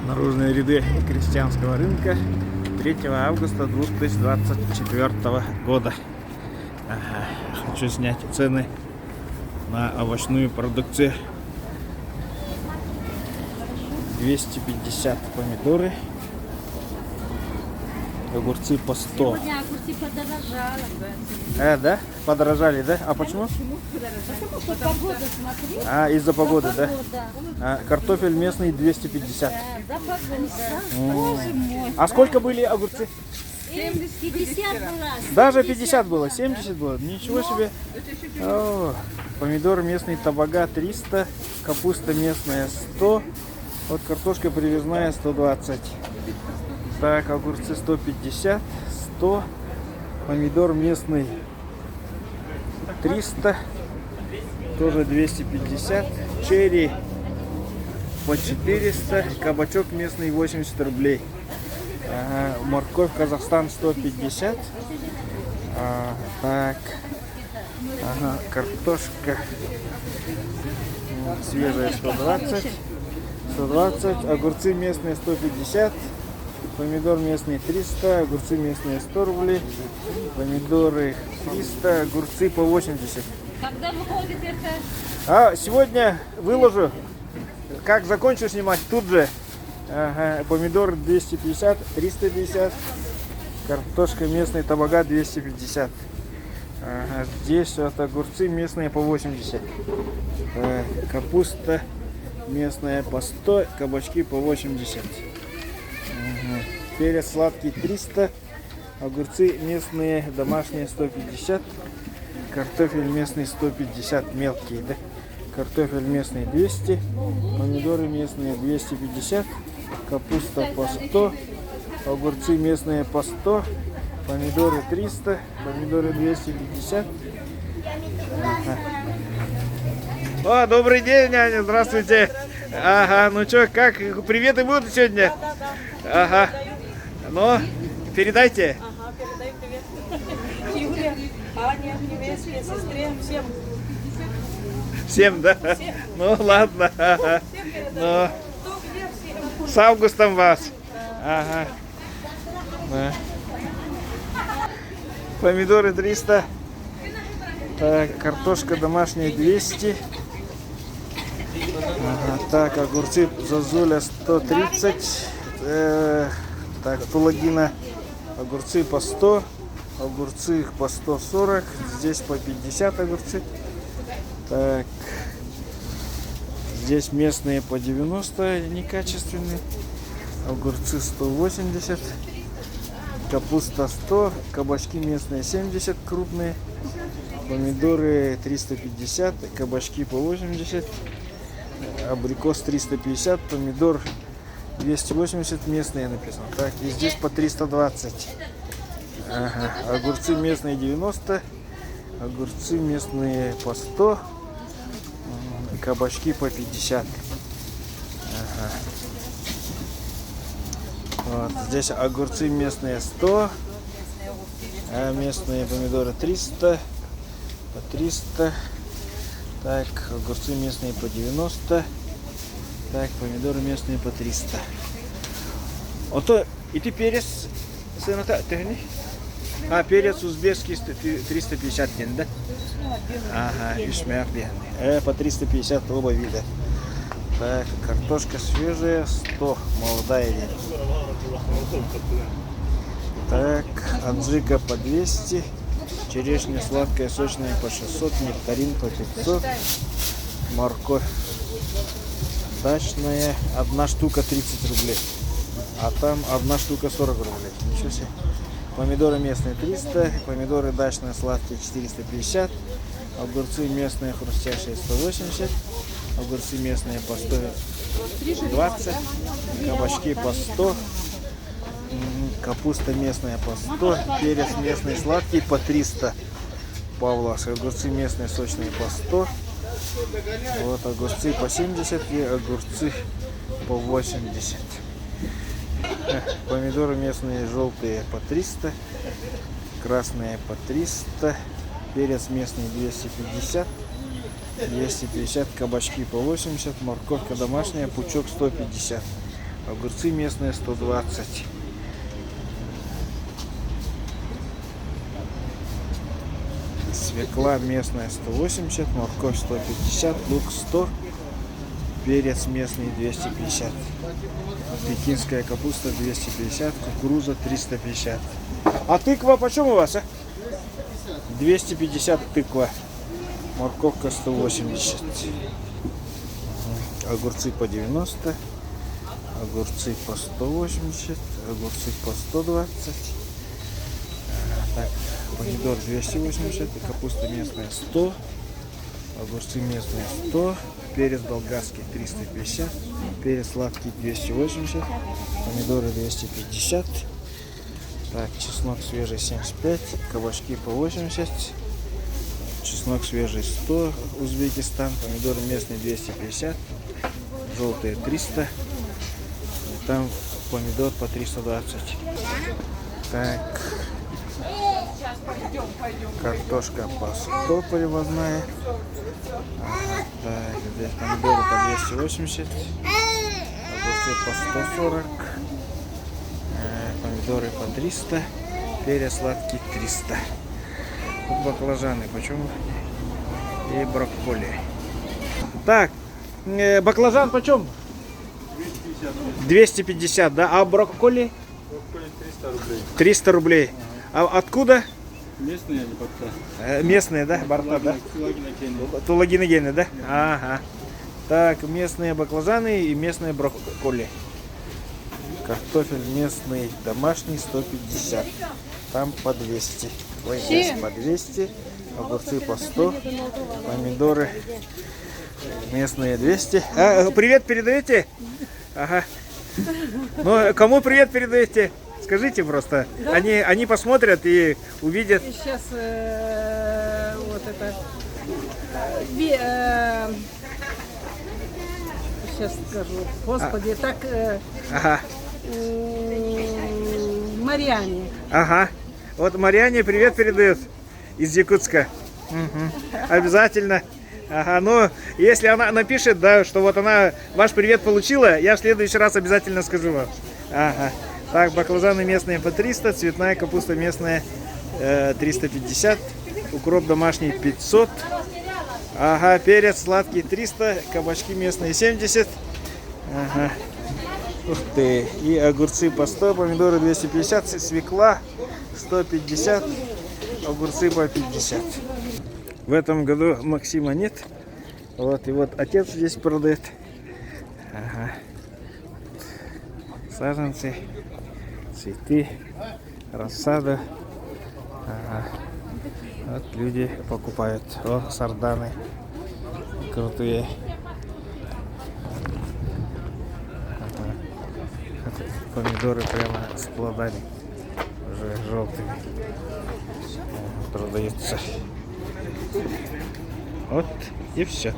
Наружные ряды крестьянского рынка 3 августа 2024 года. Хочу снять цены на овощную продукцию. 250 помидоры, огурцы по 100. Сегодня огурцы подорожали. Да? Подорожали, да? А почему? Потому что погода, смотри. Из-за погоды, да? Погода. Картофель местный 250. Да, погода. Боже мой. А сколько были огурцы? 50 была. Даже 50 было, 70 было. Ничего себе. О, помидор местный Табага 300, капуста местная 100, вот картошка привезная 120. Так, огурцы 150, 100, помидор местный 300, тоже 250, черри по 400, кабачок местный 80 рублей. Морковь Казахстан 150. Так. Картошка свежая 120. 120. Огурцы местные 150. Помидор местный 300. Огурцы местные 100 рублей. Помидоры 300. Огурцы по 80. Когда выходит это? Сегодня выложу. Как закончу снимать, тут же. Помидор 250, 350, картошка местная Табага 250. Здесь вот огурцы местные по 80. Капуста местная по 100, кабачки по 80. Перец сладкий 300, огурцы местные домашние 150, картофель местный 150, мелкие, да? Картофель местный 200, помидоры местные 250, капуста по 100, огурцы местные по 100, помидоры 300, помидоры 250. О, добрый день, Аня, здравствуйте. Ну что, как, приветы будут сегодня? Ну, передайте. Передай привет. Юля, Аня, невестке, сестре, всем. Всем, да? Всем. Ну, ладно. Всем передай. Ну, Кто где, всем. с августом вас. Да. Помидоры 300. Так, картошка домашняя 200. Так, огурцы Зозуля 130. Так, Тулагина. Огурцы по 100. Огурцы по 140. Здесь по 50 огурцы. Так. Здесь местные по 90, некачественные. Огурцы 180. Капуста 100. Кабачки местные 70, крупные. Помидоры 350. Кабачки по 80. Абрикос 350. Помидор 280, местные написано. Так, и здесь по 320. Огурцы местные 90. Огурцы местные по 100. Кабачки по 50. Вот, здесь огурцы местные 100. А местные помидоры 300. По 300. Так, огурцы местные по 90. Так, помидоры местные по 300. Ото, и ты перец, сынота, ты не? Перец узбекский 350 ген, да? Ишмяк бегный. По 350 оба вида. Так, картошка свежая 100, молодая. Так, аджика по 200. Черешня сладкая, сочная по 600. Нектарин по 500. Морковь дачная. Одна штука 30 рублей. А там одна штука 40 рублей. Ничего себе. Помидоры местные 300, помидоры дачные сладкие 450, огурцы местные хрустящие 180, огурцы местные по 120, кабачки по 100, капуста местная по 100, перец местный сладкий по 300, Павловск, огурцы местные сочные по 100, вот огурцы по 70 и огурцы по 80. Помидоры местные желтые по 300, красные по 300, перец местный 250, 250, кабачки по 80, морковка домашняя, пучок 150. Огурцы местные 120. Свекла местная 180, морковь 150, лук 100, перец местный 250, пекинская капуста 250, кукуруза 350. А тыква почем у вас? 250 тыква, морковка 180, огурцы по 90, огурцы по 180, огурцы по 120. Так, помидор 280, и капуста местная 100, огурцы местные 100, перец болгарский 350, перец сладкий 280, помидоры 250, так, чеснок свежий 75, кабачки по 80, чеснок свежий 100, Узбекистан, помидоры местные 250, желтые 300, там помидор по 320. Так, картошка по 100 привозная. Ага, так, здесь помидоры по 280, огурцы по 140, помидоры по 300, перец сладкий 300. Тут баклажаны почем? И брокколи. Так, баклажан почем? 250, да? А брокколи? Брокколи 300 рублей. 300 рублей. А откуда? Местные они борта. Местные, да? Борта, да? Тулагиногены, да? Ага. Так, местные баклажаны и местные брокколи. Картофель местный домашний 150. Там по 200. Ой, здесь по 200. Огурцы по 100. Помидоры местные 200. Привет передаете? Ага. Ну, кому привет передаете? Скажите просто. Да? Они посмотрят и увидят. Сейчас вот это... сейчас скажу. Господи, так... Ага. Марьяне. Ага. Вот Марьяне привет передает из Якутска. Угу. Обязательно. Ага, ну, если она напишет, да, что вот она ваш привет получила, я в следующий раз обязательно скажу вам. Ага. Так, баклажаны местные по 300, цветная капуста местная 350, укроп домашний 500, ага, перец сладкий 300, кабачки местные 70, ага, ух ты, и огурцы по 100, помидоры 250, свекла 150, огурцы по 50. В этом году Максима нет, вот, и вот отец здесь продает, ага. Саженцы, цветы, рассада. Ага. Вот люди покупают. О, сарданы крутые. Ага. Помидоры прямо с плодами, уже желтыми, продаются. Вот и все.